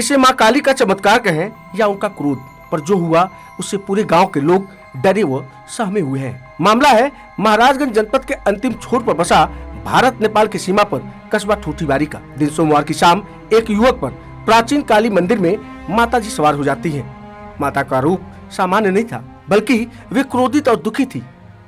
इसे माँ काली का चमत्कार कहें या उनका क्रोध, पर जो हुआ उससे पूरे गांव के लोग डरे व सहमे हुए हैं। मामला है महाराजगंज जनपद के अंतिम छोर पर बसा भारत नेपाल की सीमा पर कस्बा ठूठीबारी का। दिन सोमवार की शाम एक युवक पर प्राचीन काली मंदिर में माता जी सवार हो जाती हैं। माता का रूप सामान्य नहीं था, बल्कि वे क्रोधित और दुखी थी।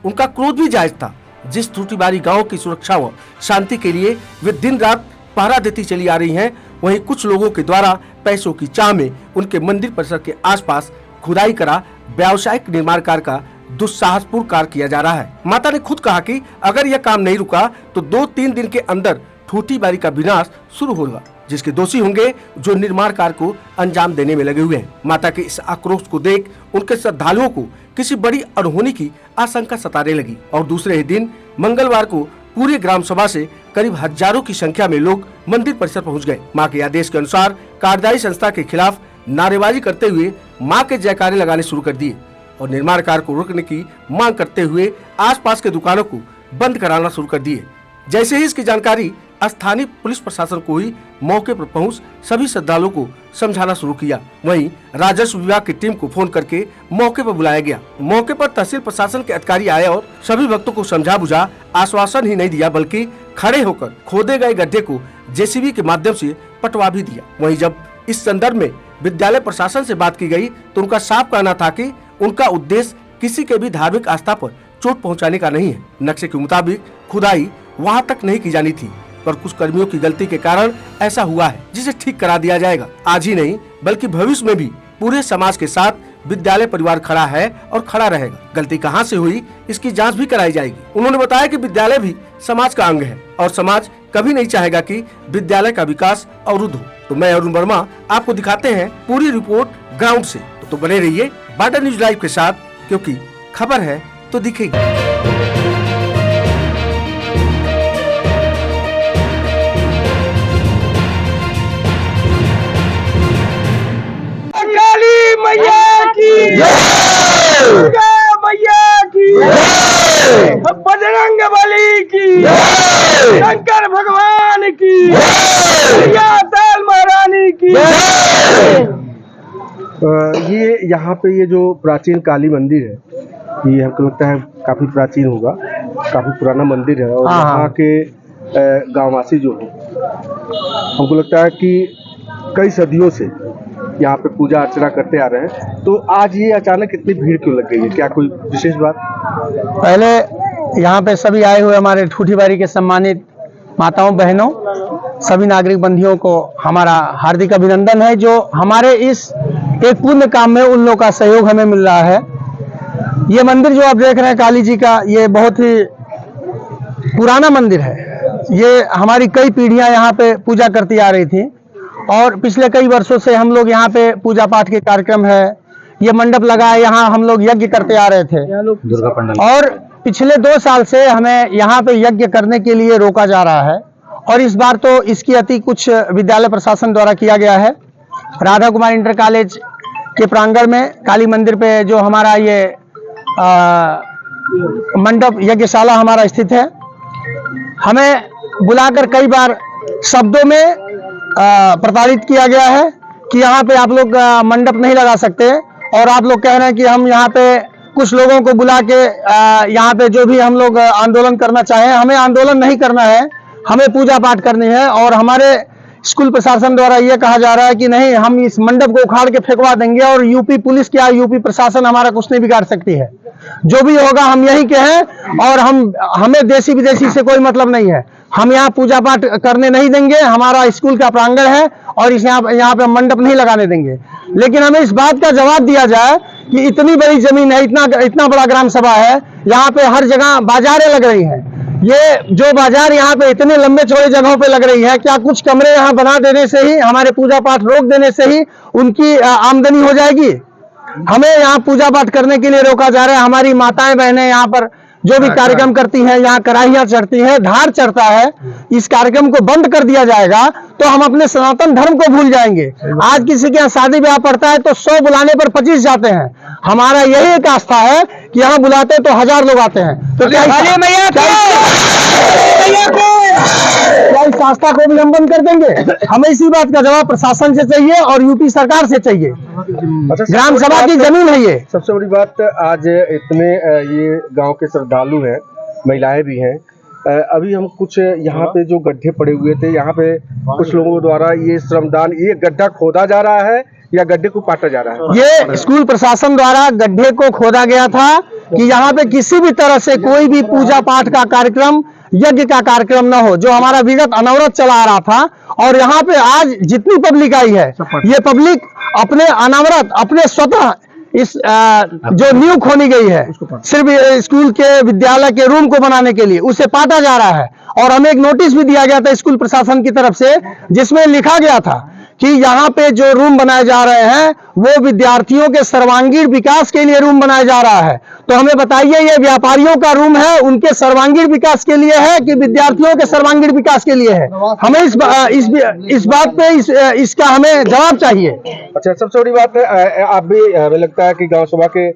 उनका क्रोध भी जायज था। जिस ठूठीबारी गांव की सुरक्षा व शांति के लिए वे दिन रात पहरा देती चली आ रही हैं, वहीं कुछ लोगों के द्वारा पैसों की चाह में उनके मंदिर परिसर के आसपास खुदाई करा व्यावसायिक निर्माण कार्य का दुस्साहसपूर्ण कार्य किया जा रहा है। माता ने खुद कहा कि अगर यह काम नहीं रुका तो 2-3 दिन के अंदर ठूठीबारी का विनाश शुरू होगा, जिसके दोषी होंगे जो निर्माण कार्य को अंजाम देने में लगे हुए हैं। माता के इस आक्रोश को देख उनके श्रद्धालुओं को किसी बड़ी अनहोनी की आशंका सताने लगी और दूसरे ही दिन मंगलवार को पूरे ग्राम सभा से करीब हजारों की संख्या में लोग मंदिर परिसर पहुंच गए। मां के आदेश के अनुसार कार्यदायी संस्था के खिलाफ नारेबाजी करते हुए मां के जयकारे लगाने शुरू कर दिए और निर्माण कार्य को रोकने की मांग करते हुए आसपास के दुकानों को बंद कराना शुरू कर दिए। जैसे ही इसकी जानकारी स्थानीय पुलिस प्रशासन को हुई, मौके पर पहुंच सभी श्रद्धालुओं को समझाना शुरू किया। वहीं राजस्व विभाग की टीम को फोन करके मौके पर बुलाया गया। मौके पर तहसील प्रशासन के अधिकारी आए और सभी भक्तों को समझा बुझा आश्वासन ही नहीं दिया, बल्कि खड़े होकर खोदे गए गड्ढे को जेसीबी के माध्यम से पटवा भी दिया। वहीं जब इस संदर्भ में विद्यालय प्रशासन से बात की गई तो उनका साफ कहना था कि उनका उद्देश्य किसी के भी धार्मिक आस्था पर चोट पहुंचाने का नहीं है। नक्शे के मुताबिक खुदाई वहां तक नहीं की जानी थी, पर कुछ कर्मियों की गलती के कारण ऐसा हुआ है, जिसे ठीक करा दिया जाएगा। आज ही नहीं बल्कि भविष्य में भी पूरे समाज के साथ विद्यालय परिवार खड़ा है और खड़ा रहेगा। गलती कहां से हुई इसकी जांच भी कराई जाएगी। उन्होंने बताया कि विद्यालय भी समाज का अंग है और समाज कभी नहीं चाहेगा कि विद्यालय का विकास अवरुद्ध हो। तो मैं अरुण वर्मा आपको दिखाते हैं पूरी रिपोर्ट ग्राउंड से। तो बने रहिए बॉर्डर न्यूज लाइव के साथ, क्योंकि खबर है तो दिखेगी। मैया की दुर्गा मैया की बजरंग बली की शंकर भगवान की मैया ताल महारानी की। ये यहाँ पे ये जो प्राचीन काली मंदिर है, ये हमको लगता है काफी प्राचीन होगा, काफी पुराना मंदिर है और यहाँ के गांववासी जो है हमको लगता है कि कई सदियों से यहाँ पे पूजा अर्चना करते आ रहे हैं। तो आज ये अचानक इतनी भीड़ क्यों लग गई है, क्या कोई विशेष बात? पहले यहाँ पे सभी आए हुए हमारे ठूठीबारी के सम्मानित माताओं बहनों सभी नागरिक बंधुओं को हमारा हार्दिक अभिनंदन है, जो हमारे इस एक पुण्य काम में उन लोगों का सहयोग हमें मिल रहा है। ये मंदिर जो आप देख रहे हैं काली जी का, ये बहुत ही पुराना मंदिर है। ये हमारी कई पीढ़ियां यहाँ पे पूजा करती आ रही थी और पिछले कई वर्षों से हम लोग यहाँ पे पूजा पाठ के कार्यक्रम है, ये मंडप लगा है, यहाँ हम लोग यज्ञ करते आ रहे थे दुर्गा पंडाल। और पिछले 2 साल से हमें यहाँ पे यज्ञ करने के लिए रोका जा रहा है और इस बार तो इसकी अति कुछ विद्यालय प्रशासन द्वारा किया गया है। राधा कुमार इंटर कॉलेज के प्रांगण में काली मंदिर पे जो हमारा ये मंडप यज्ञशाला हमारा स्थित है, हमें बुलाकर कई बार शब्दों में प्रताड़ित किया गया है कि यहाँ पे आप लोग मंडप नहीं लगा सकते और आप लोग कह रहे हैं कि हम यहाँ पे कुछ लोगों को बुला के यहाँ पे जो भी हम लोग आंदोलन करना चाहें, हमें आंदोलन नहीं करना है, हमें पूजा पाठ करनी है। और हमारे स्कूल प्रशासन द्वारा ये कहा जा रहा है कि नहीं, हम इस मंडप को उखाड़ के फेंकवा देंगे और यूपी पुलिस क्या यूपी प्रशासन हमारा कुछ नहीं बिगाड़ सकती है। जो भी होगा हम यहीं के हैं और हमें देशी विदेशी से कोई मतलब नहीं है। हम यहाँ पूजा पाठ करने नहीं देंगे, हमारा स्कूल का प्रांगण है और यहाँ पे मंडप नहीं लगाने देंगे। लेकिन हमें इस बात का जवाब दिया जाए कि इतनी बड़ी जमीन है, इतना बड़ा ग्राम सभा है, यहाँ पे हर जगह बाजारें लग रही हैं। ये जो बाजार यहाँ पे इतने लंबे चौड़े जगहों पे लग रही है, क्या कुछ कमरे यहाँ बना देने से ही, हमारे पूजा पाठ रोक देने से ही उनकी आमदनी हो जाएगी? हमें यहाँ पूजा पाठ करने के लिए रोका जा रहा है। हमारी माताएं बहनें यहाँ पर जो भी कार्यक्रम करती हैं, यहाँ कराहियां चढ़ती हैं, धार चढ़ता है, इस कार्यक्रम को बंद कर दिया जाएगा तो हम अपने सनातन धर्म को भूल जाएंगे। आज किसी के यहाँ शादी ब्याह पड़ता है तो 100 बुलाने पर 25 जाते हैं। हमारा यही एक आस्था है कि यहाँ बुलाते तो 1000 लोग आते हैं। तो क्या इस आस्था को अवलंबन कर देंगे? हमें इसी बात का जवाब प्रशासन से चाहिए और यूपी सरकार से चाहिए। ग्राम सभा की जमीन है ये। सबसे बड़ी बात, आज इतने ये गांव के श्रद्धालु हैं, महिलाएं भी हैं। अभी हम कुछ यहाँ पे जो गड्ढे पड़े हुए थे, यहाँ पे कुछ लोगों द्वारा ये श्रमदान, ये गड्ढा खोदा जा रहा है या गड्ढे को पाटा जा रहा है? ये स्कूल प्रशासन द्वारा गड्ढे को खोदा गया था कि यहाँ पे किसी भी तरह से कोई भी पूजा पाठ का कार्यक्रम, यज्ञ का कार्यक्रम न हो, जो हमारा विगत अनवरत चला आ रहा था। और यहाँ पे आज जितनी पब्लिक आई है, ये पब्लिक अपने अनवरत, अपने स्वतः इस जो नींव खोनी गई है सिर्फ स्कूल के विद्यालय के रूम को बनाने के लिए, उसे पाटा जा रहा है। और हमें एक नोटिस भी दिया गया था स्कूल प्रशासन की तरफ से, जिसमें लिखा गया था कि यहाँ पे जो रूम बनाए जा रहे हैं वो विद्यार्थियों के सर्वांगीण विकास के लिए रूम बनाया जा रहा है। तो हमें बताइए, ये व्यापारियों का रूम है, उनके सर्वांगीण विकास के लिए है कि विद्यार्थियों के सर्वांगीण विकास के लिए है? हमें इस बात पे इसका हमें जवाब चाहिए। अच्छा, सबसे बड़ी बात है, आप भी, हमें लगता है कि गांव सभा के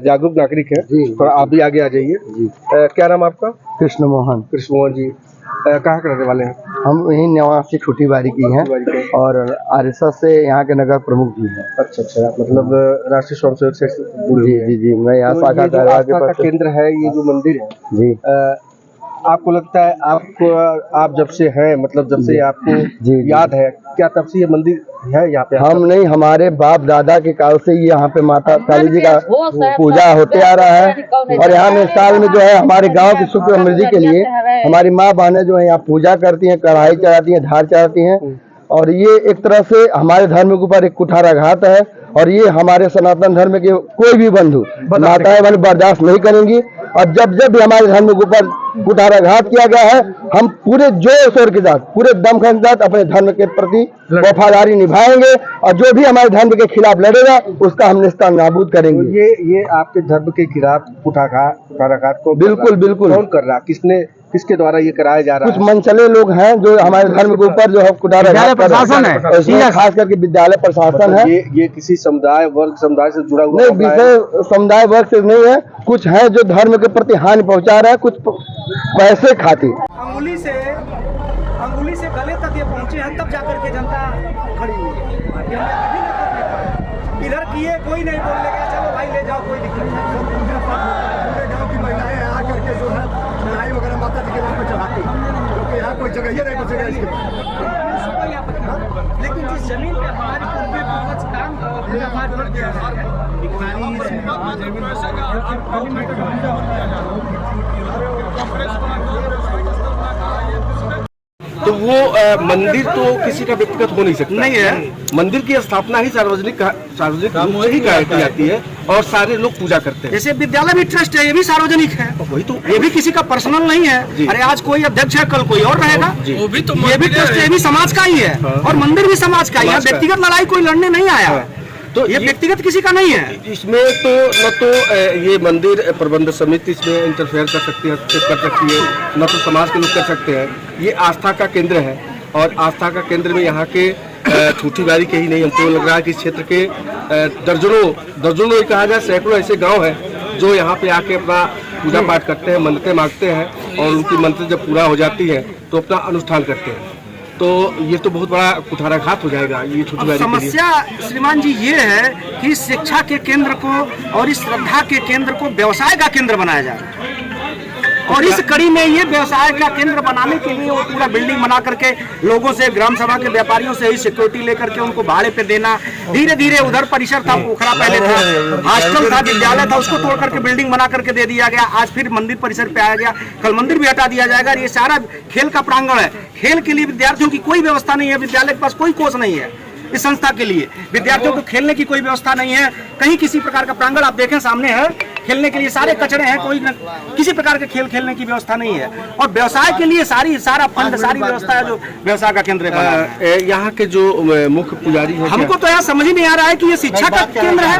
जागरूक नागरिक हैं, थोड़ा आप भी आगे आ जाइए। क्या नाम आपका? कृष्ण मोहन। कृष्ण मोहन जी, कहाँ के रहने वाले हैं? हम यही निवासी छुट्टी बारी की हैं और आरएसएस से यहाँ के नगर प्रमुख भी हैं। अच्छा, मतलब राष्ट्रीय स्वयंसेवक से जी जी जी, मैं यहाँ तो शाखा का केंद्र है, ये जो मंदिर है जी, आपको लगता है, आप जब से हैं, मतलब जब से आपको याद है, क्या तब से ये मंदिर है यहाँ पे? हम नहीं, हमारे बाप दादा के काल से ही यहाँ पे माता काली जी का पूजा होते आ रहा है। और यहाँ में साल में जो है हमारे गांव की सुख समृद्धि के लिए हमारी माँ बहनें जो है यहाँ पूजा करती हैं, कढ़ाई चढ़ाती हैं, धार चढ़ाती हैं। और ये एक तरह से हमारे धर्म के ऊपर एक कुठाराघात है। और ये हमारे सनातन धर्म के कोई भी बंधु माताएं बहन बर्दाश्त नहीं करेंगी। और जब जब भी हमारे धर्म के ऊपर कुठाराघात किया गया है, हम पूरे जोर शोर के साथ, पूरे दमखम के साथ अपने धर्म के प्रति वफादारी निभाएंगे। और जो भी हमारे धर्म के खिलाफ लड़ेगा उसका हम निस्तार नाबूद करेंगे। ये आपके धर्म के खिलाफ कुठाराघात को बिल्कुल कौन कर रहा? किसके द्वारा ये कराया जा रहा है? कुछ मनचले लोग हैं जो हमारे धर्म के ऊपर जो है कुठाराघात प्रशासन है, खास करके विद्यालय प्रशासन है। ये किसी समुदाय से जुड़ा हुआ नहीं, विषय समुदाय वर्ग से नहीं है। कुछ है जो धर्म के प्रति हानि पहुंचा रहा है, कुछ पैसे खातिर। अंगुली से गले तक ये पहुंचे हैं, तब जाकर के जनता खड़ी हुई है। ये हम कभी नहीं करने पाए। इधर किए कोई नहीं बोलने का, चलो भाई ले जाओ, कोई दिक्कत नहीं। पूरे गांव की महिलाएं आ करके जो है चढ़ाई वगैरह माता जी के नाम पर चढ़ाती हैं, क्योंकि यहाँ कोई जगह ही नहीं बचेगा इसके बाद। लेकिन जिस जमीन पे हमारे पूर्वज काम पूजा पाठ करते तो वो मंदिर तो किसी का व्यक्तिगत हो नहीं सकता, नहीं है। मंदिर की स्थापना ही सार्वजनिक रूप से ही की जाती है और सारे लोग पूजा करते हैं। जैसे विद्यालय भी ट्रस्ट है, ये भी सार्वजनिक है, वही तो, ये भी किसी का पर्सनल नहीं है। अरे आज कोई अध्यक्ष है, कल कोई और रहेगा, वो भी तो, ये भी ट्रस्ट है, ये भी समाज का ही है। और मंदिर भी समाज का ही है। व्यक्तिगत लड़ाई कोई लड़ने नहीं आया है, तो ये व्यक्तिगत किसी का नहीं है। इसमें तो न तो ये मंदिर प्रबंध समिति इसमें इंटरफेयर कर सकती है, हस्तक्षेप कर सकती है, न तो समाज के लोग कर सकते हैं। ये आस्था का केंद्र है और आस्था का केंद्र में यहाँ के छूटी बारी के ही नहीं, हमको लग रहा है कि इस क्षेत्र के दर्जनों कहा जाए सैकड़ों ऐसे गांव हैं जो यहाँ पे आके अपना पूजा पाठ करते हैं, मन्नतें मांगते हैं और उनकी मन्नतें जब पूरा हो जाती है तो अपना अनुष्ठान करते हैं। तो ये तो बहुत बड़ा कुठाराघात हो जाएगा ये छूटी बारी। समस्या श्रीमान जी ये है कि शिक्षा के केंद्र को और इस श्रद्धा के केंद्र को व्यवसाय का केंद्र बनाया जा रहा है। और इस कड़ी में ये व्यवसाय का केंद्र बनाने के लिए वो पूरा बिल्डिंग बना करके लोगों से, ग्राम सभा के व्यापारियों से ही सिक्योरिटी लेकर के उनको भाड़े पे देना। धीरे धीरे उधर परिसर था, पोखरा पहले था, हॉस्टल था, विद्यालय था, उसको तोड़ करके बिल्डिंग बना करके दे दिया गया। आज फिर मंदिर परिसर पे आया गया, कल मंदिर भी हटा दिया जाएगा। ये सारा खेल का प्रांगण है। खेल के लिए विद्यार्थियों की कोई व्यवस्था नहीं है, विद्यालय के पास कोई कोच नहीं है। इस संस्था के लिए विद्यार्थियों को खेलने की कोई व्यवस्था नहीं है। कहीं किसी प्रकार का प्रांगण आप देखें सामने है, खेलने के लिए सारे कचड़े हैं, कोई किसी प्रकार के खेल खेलने की व्यवस्था नहीं है। और व्यवसाय के लिए सारा फंड, सारी व्यवस्था है जो व्यवसाय का केंद्र है। यहाँ के जो मुख्य पुजारी है, हमको तो यहाँ समझ ही नहीं आ रहा है कि ये शिक्षा का केंद्र है।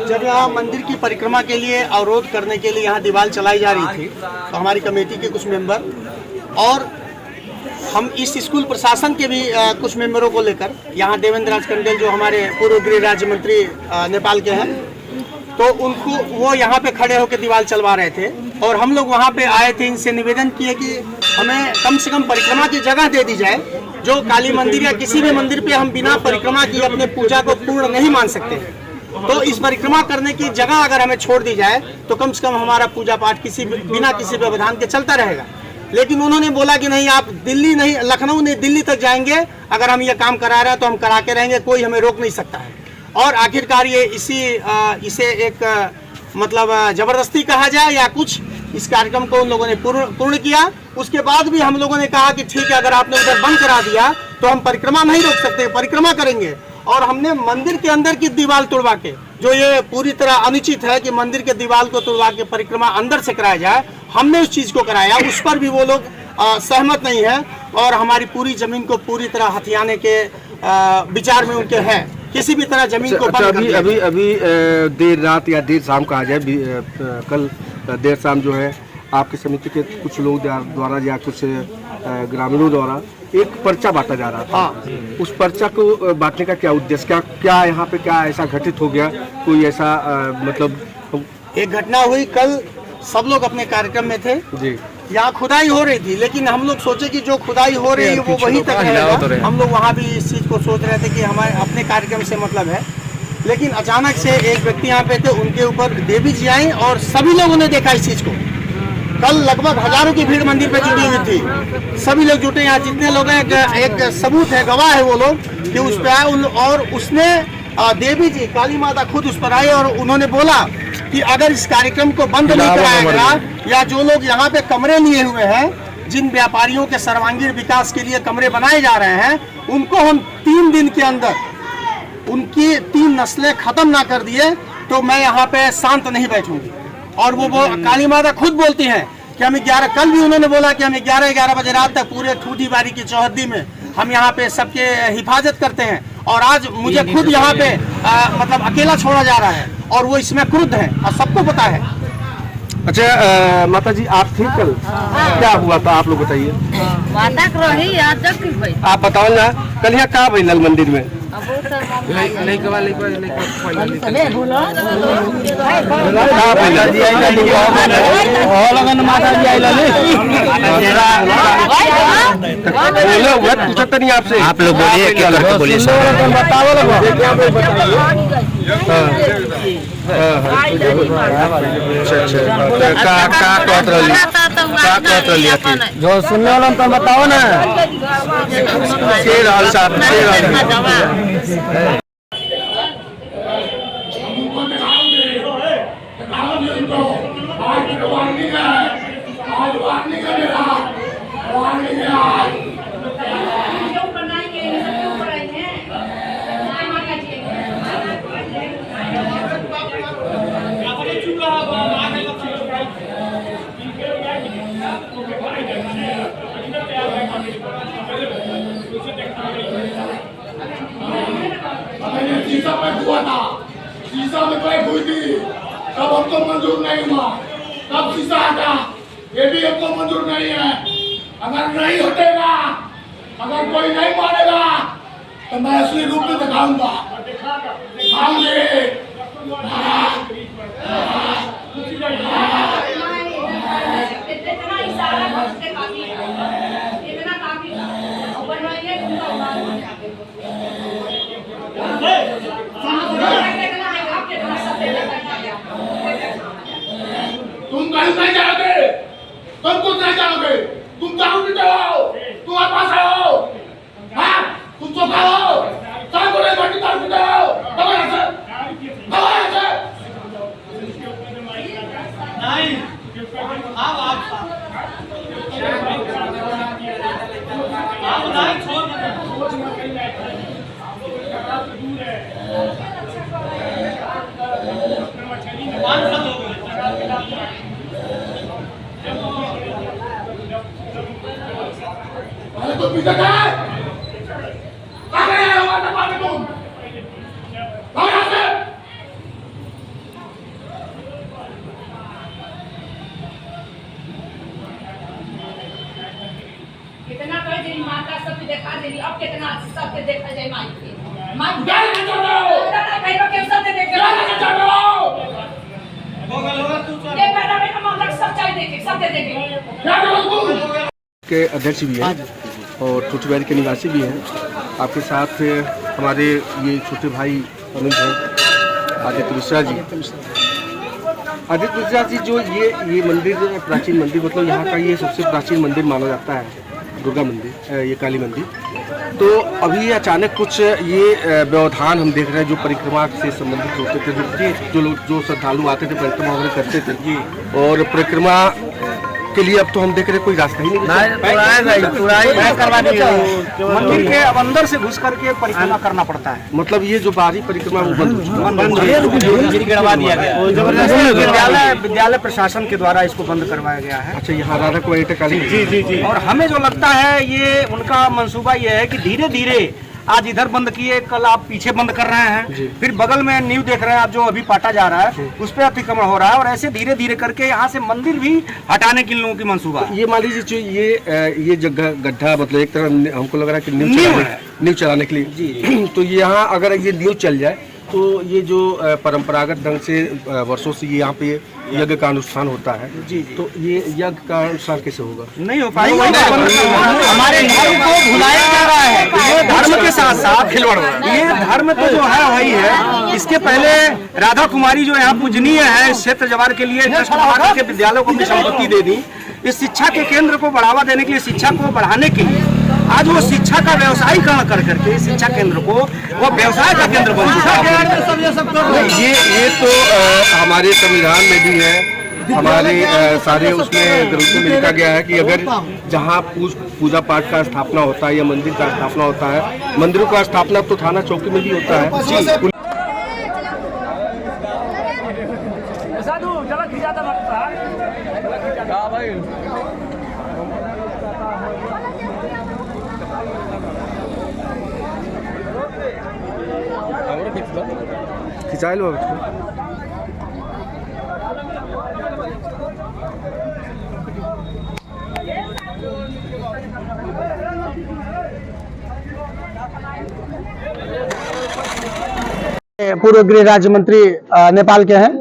जब यहाँ मंदिर की परिक्रमा के लिए अवरोध करने के लिए यहाँ दीवार चलाई जा रही थी, तो हमारी कमेटी के कुछ मेंबर और हम इस स्कूल प्रशासन के भी कुछ मेंबरों को लेकर यहाँ देवेंद्र राज कंडेल जो हमारे पूर्व गृह राज्य मंत्री नेपाल के हैं, तो उनको वो यहाँ पे खड़े होकर दीवार चलवा रहे थे और हम लोग वहाँ पे आए थे, इनसे निवेदन किए कि हमें कम से कम परिक्रमा की जगह दे दी जाए। जो काली मंदिर या किसी भी मंदिर पे हम बिना परिक्रमा किए अपने पूजा को पूर्ण नहीं मान सकते, तो इस परिक्रमा करने की जगह अगर हमें छोड़ दी जाए तो कम से कम हमारा पूजा पाठ बिना किसी व्यवधान के चलता रहेगा। लेकिन उन्होंने बोला कि नहीं, आप दिल्ली नहीं, लखनऊ नहीं, दिल्ली तक जाएंगे, अगर हम ये काम करा रहे हैं तो हम करा के रहेंगे, कोई हमें रोक नहीं सकता है। और आखिरकार ये इसे एक मतलब जबरदस्ती कहा जाए या कुछ, इस कार्यक्रम को उन लोगों ने पूर्ण किया। उसके बाद भी हम लोगों ने कहा कि ठीक है, अगर आपने उधर बंद करा दिया तो हम परिक्रमा नहीं रोक सकते, परिक्रमा करेंगे। और हमने मंदिर के अंदर की दीवार तोड़वा के, जो ये पूरी तरह अनुचित है कि मंदिर के दीवार को तोड़वा के परिक्रमा अंदर से कराया जाए, हमने उस चीज को कराया। उस पर भी वो लोग सहमत नहीं है और हमारी पूरी जमीन को पूरी तरह हथियाने के विचार में उनके हैं। किसी भी तरह जमीन को बंद कर दिया। अभी देर रात या देर शाम कहा जाए, कल देर शाम जो है आपकी समिति के कुछ लोग द्वारा या कुछ ग्रामीणों द्वारा एक पर्चा बांटा जा रहा था। उस पर्चा को बांटने का क्या उद्देश्य, क्या यहाँ पे क्या ऐसा घटित हो गया, कोई ऐसा मतलब एक घटना हुई कल, सब लोग अपने कार्यक्रम में थे जी, यहाँ खुदाई हो रही थी, लेकिन हम लोग सोचे कि जो खुदाई हो रही है वो वहीं तक रहेगा। हम लोग वहाँ भी इस चीज़ को सोच रहे थे कि हमारे अपने कार्यक्रम से मतलब है। लेकिन अचानक से एक व्यक्ति यहाँ पे थे, उनके ऊपर देवी जी आई और सभी लोगों ने देखा इस चीज़ को। कल लगभग हजारों की भीड़ मंदिर पे जुटी हुई थी, सभी लोग जुटे, यहाँ जितने लोग हैं, एक सबूत है, गवाह है वो लोग कि उस पर आए। और उसने देवी जी काली माता खुद उस पर आई और उन्होंने बोला कि अगर इस कार्यक्रम को बंद नहीं कराया गया या जो लोग यहाँ पे कमरे लिए हुए हैं, जिन व्यापारियों के सर्वांगीण विकास के लिए कमरे बनाए जा रहे हैं, उनको हम 3 दिन के अंदर उनकी 3 नस्लें खत्म ना कर दिए तो मैं यहाँ पे शांत नहीं बैठूंगी। और वो काली माता खुद बोलती हैं कि हम 11, कल भी उन्होंने बोला कि हम 11 बजे रात तक पूरे ठूठी बारी की चौहद्दी में हम यहाँ पे सबके हिफाजत करते हैं। और आज मुझे खुद यहाँ पे मतलब अकेला छोड़ा जा रहा है और वो इसमें क्रुद्ध है और सबको पता है। अच्छा माता जी, आप थी कल, क्या हुआ था आप लोग बताइए। आप बताओ ना, कल यहाँ कहाँ भाई लाल मंदिर में पूछा नहीं आपसे, आप लोग बोलिए, क्या बोलिए जो सुनने वाला तो बताओ ना। शीशा पैक हुआ था, शीशा में पैक हुई थी, तब हमको मंजूर नहीं हुआ, तब शीशा हटा, ये भी हमको मंजूर नहीं है। अगर नहीं हटेगा, अगर कोई नहीं मानेगा तो मैं असली रूप में दिखाऊंगा, दिखाऊंगे। तुम कहीं नहीं जाओगे, तुम कुछ नहीं जाओगे, तुम जाओगे जाओ, तुम वापस आओ, हाँ, तुम तो खाओ, सब को नहीं बैठी तार जाओ, कब ऐसे, नहीं, आप नहीं छोड़ अरे तो पीछे गए, आगे हमारे पास तुम, कहाँ से? कितना कर देरी माता सब देखा देरी, अब कितना सब देखा जाए माई के, माई क्या नहीं कर रहे हो? कहीं लोग सब देख क्या नहीं कर रहे हो? देखे सब दे देखे क्या करो तुम? के अध्यक्ष भी हैं और टूटीबाड़ी के निवासी भी हैं। आपके साथ हमारे ये छोटे भाई अनुज हैं, आदित्य मिश्रा जी। आदित्य मिश्रा जी, जो ये मंदिर प्राचीन मंदिर, मतलब यहाँ का ये सबसे प्राचीन मंदिर माना जाता है, दुर्गा मंदिर, ये काली मंदिर। तो अभी अचानक कुछ ये व्यवधान हम देख रहे हैं जो परिक्रमा से संबंधित होते थे, जो लोग जो श्रद्धालु आते थे परिक्रमा वगैरह करते थे, और परिक्रमा के लिए अब तो हम देख रहे हैं कोई रास्ता ही नहीं मंदिर के अब अंदर से घुस करके परिक्रमा करना पड़ता है। मतलब ये जो बाहरी परिक्रमा वो बंद करवा दिया गया, विद्यालय प्रशासन के द्वारा इसको बंद करवाया गया है। अच्छा, यहाँ राधा कुमारी टेकाली। जी। और हमें जो लगता है ये उनका मंसूबा ये है कि धीरे धीरे आज इधर बंद किए, कल आप पीछे बंद कर रहे हैं, फिर बगल में न्यू देख रहे हैं आप जो अभी पाटा जा रहा है उस पर अतिक्रमण हो रहा है, और ऐसे धीरे धीरे करके यहाँ से मंदिर भी हटाने के लोगों की मंसूबा। ये मान लीजिए जो ये जगह गड्ढा, मतलब एक तरह हमको लग रहा है कि न्यू चलाने के लिए, तो यहाँ अगर ये न्यू चल जाए तो ये जो परंपरागत ढंग से वर्षों से ये यहाँ पे यज्ञ का अनुष्ठान होता है, तो ये यज्ञ का अनुष्ठान कैसे होगा? नहीं हो पाएगा। हमारे धर्म को भुलाया जा रहा है, ये धर्म के साथ साथ खिलवाड़, ये धर्म तो जो है वही है। इसके पहले राधा कुमारी जो यहाँ पूजनीय है, इस क्षेत्र जवार के लिए ट्रस्ट बना करके विद्यालयों को अपनी संपत्ति दे दी। इस शिक्षा के केंद्र को बढ़ावा देने के लिए, शिक्षा को बढ़ाने के लिए आज वो शिक्षा का व्यवसायीकरण कर करके इस शिक्षा केंद्र को वो व्यवसाय का केंद्र बन चुका है। ये तो हमारे संविधान में भी है, हमारे सारे उसमें ग्रंथों में लिखा गया है कि अगर जहाँ पूजा पाठ का स्थापना होता है या मंदिर का स्थापना होता है, मंदिरों का स्थापना तो थाना चौकी में भी होता है। खिंचा लो पूर्व गृह राज्य मंत्री नेपाल के हैं,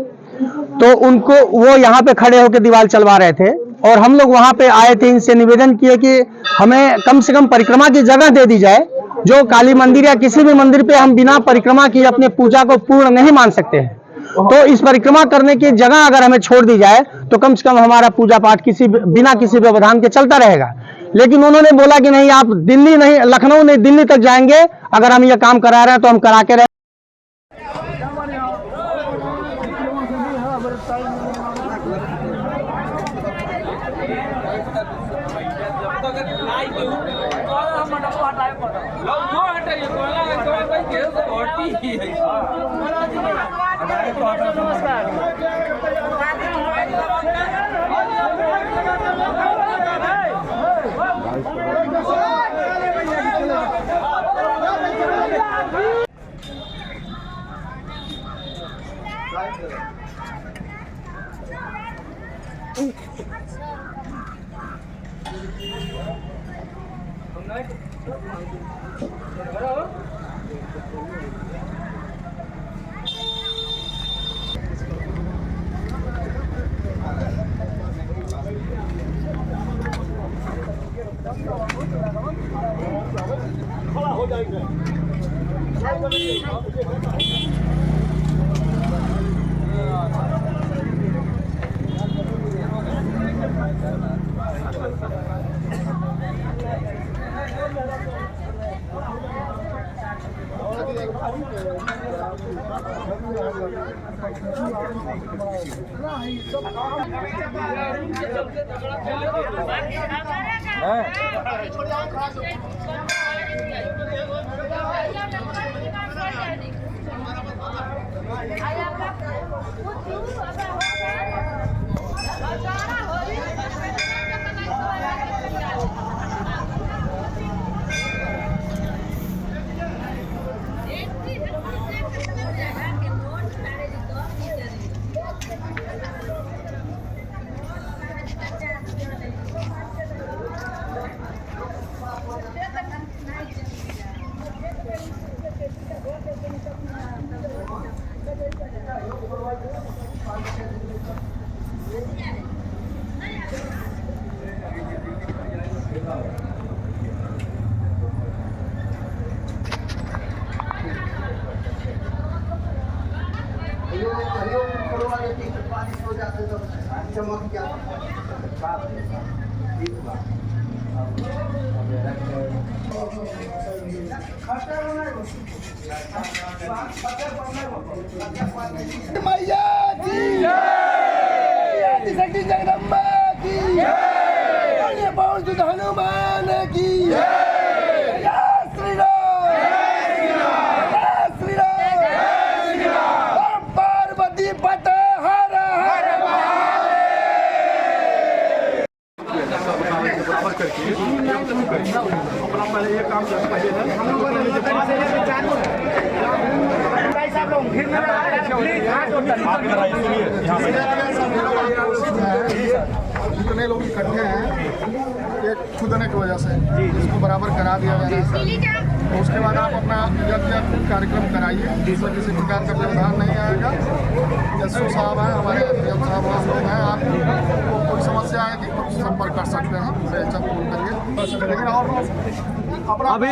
तो उनको वो यहाँ पे खड़े होकर दीवार चलवा रहे थे और हम लोग वहाँ पे आए थे, इनसे निवेदन किए कि हमें कम से कम परिक्रमा की जगह दे दी जाए। जो काली मंदिर या किसी भी मंदिर पे हम बिना परिक्रमा किए अपने पूजा को पूर्ण नहीं मान सकते हैं, तो इस परिक्रमा करने की जगह अगर हमें छोड़ दी जाए तो कम से कम हमारा पूजा पाठ बिना किसी व्यवधान के चलता रहेगा। लेकिन उन्होंने बोला कि नहीं, आप दिल्ली नहीं, लखनऊ नहीं, दिल्ली तक जाएंगे, अगर हम ये काम करा रहे हैं तो हम करा के रहे। Thank you. मैया की आदिशक्ति जगदम्बा की जय पवन सुत हनुमान की जय श्री राम जय श्री राम पार्वती पते हर हर इतने लोग इकट्ठे हैं ये खुदने की वजह से इसको बराबर करा दिया जा रहा है। तो उसके बाद आप अपना यज्ञ कार्यक्रम कराइए जिसमें किसी प्रकार का व्यवधान नहीं आएगा। एसओ साहब हैं हमारे एम साहब हम लोग हैं, आपको कोई समस्या आएगी तो संपर्क कर सकते हैं, बेचक फोन करिए। लेकिन और अपना अभी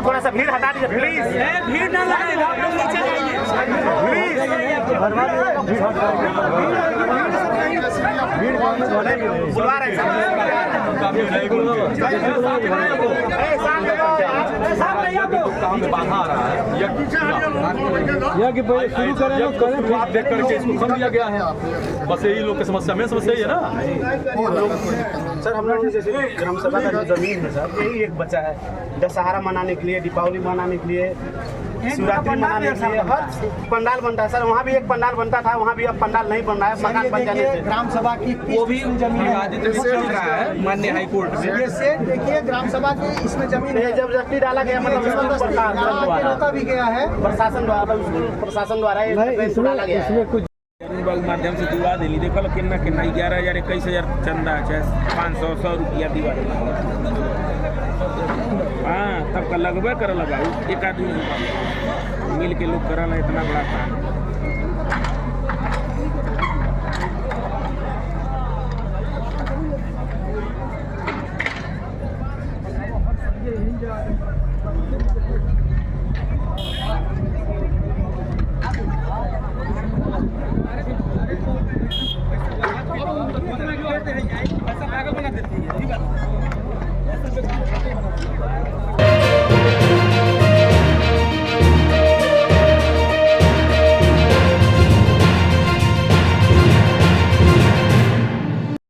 थोड़ा सा भीड़ हटा दीजिए प्लीज, भीड़ ना लगाएगा, आप लोग नीचे जाइए, बुलवा रहे कि पहले शुरू करें लोग करें, फिर आप देख करके इसको खत्म किया गया है। बस यही लोग की समस्या, मेन समस्या यही है ना। सर हम लोग जैसे ग्राम सभा का जो जमीन है सर, यही एक बचा है दशहरा मनाने के लिए, दीपावली मनाने के लिए, शिवरात्रि मनाने के लिए हर पंडाल बनता है। सर वहाँ भी एक पंडाल बनता था, वहाँ भी अब पंडाल नहीं बन रहा है, मकान बन जाने से ग्राम सभा की वो भी माननीय हाई कोर्ट में ये सेठ देखिए ग्राम सभा की इसमें जमीन है, जबरदस्ती डाला गया, मतलब रोका भी गया है प्रशासन द्वारा, प्रशासन द्वारा ये डाला गया है। माध्यम से दिवा दिली देखो कितना कितना 11,000 21,000 चंदा चाहे 500 100 रुपया दिवा। हाँ तब का लगभग कर लगा एक आदमी मिल के लोग करल इतना बड़ा काम।